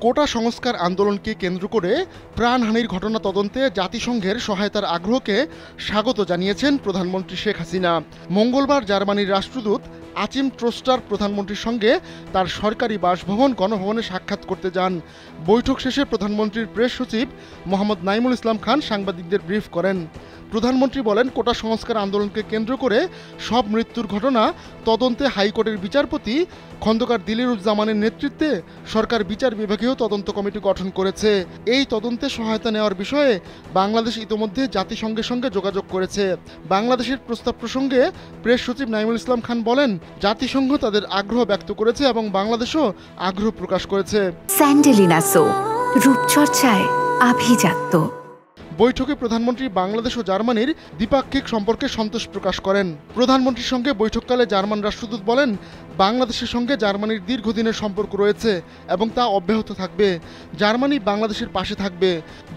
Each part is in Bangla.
কোটা সংস্কার আন্দোলনকে কেন্দ্র করে প্রাণহানির ঘটনা তদন্তে জাতিসংঘের সহায়তার আগ্রহকে স্বাগত জানিয়েছেন প্রধানমন্ত্রী শেখ হাসিনা। মঙ্গলবার জার্মানির রাষ্ট্রদূত আচিম ট্রোস্টার প্রধানমন্ত্রীর সঙ্গে তার সরকারি বাসভবন গণভবনে সাক্ষাৎ করতে যান। বৈঠক শেষে প্রধানমন্ত্রীর প্রেস সচিব মোহাম্মদ নাইমুল ইসলাম খান সাংবাদিকদের ব্রিফ করেন। প্রধানমন্ত্রী বলেন, কোটা সংস্কার আন্দোলনকে কেন্দ্র করে সব মৃত্যুর ঘটনা তদন্তে হাইকোর্টের বিচারপতি খন্দকার দিলিরুজ্জামানের নেতৃত্বে সরকার বিচার বিভাগীয় তদন্ত কমিটি গঠন করেছে। এই তদন্তে সহায়তা নেওয়ার বিষয়ে বাংলাদেশ ইতোমধ্যে জাতিসংঘের সঙ্গে যোগাযোগ করেছে। বাংলাদেশের প্রস্তাব প্রসঙ্গে প্রেস সচিব নাইমুল ইসলাম খান বলেন, জাতিসংঘ তাদের আগ্রহ ব্যক্ত করেছে এবং বাংলাদেশও আগ্রহ প্রকাশ করেছে। স্যান্ডেলিনা সো, রূপচর্চায় আভিজাত্য। বৈঠকে প্রধানমন্ত্রী বাংলাদেশ ও জার্মানির দ্বিপাক্ষিক সম্পর্কে সন্তোষ প্রকাশ করেন। প্রধানমন্ত্রীর সঙ্গে বৈঠককালে জার্মান রাষ্ট্রদূত বলেন, বাংলাদেশের সঙ্গে জার্মানির দীর্ঘদিনের সম্পর্ক রয়েছে এবং তা অব্যাহত থাকবে। জার্মানি বাংলাদেশের পাশে থাকবে।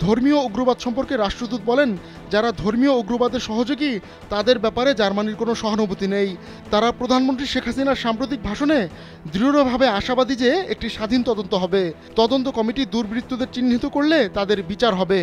ধর্মীয় উগ্রবাদ সম্পর্কে রাষ্ট্রদূত বলেন, যারা ধর্মীয় উগ্রবাদের সহযোগী তাদের ব্যাপারে জার্মানির কোনো সহানুভূতি নেই। তারা প্রধানমন্ত্রী শেখ হাসিনার সাম্প্রতিক ভাষণে দৃঢ়ভাবে আশাবাদী যে একটি স্বাধীন তদন্ত হবে। তদন্ত কমিটি দুর্বৃত্তদের চিহ্নিত করলে তাদের বিচার হবে।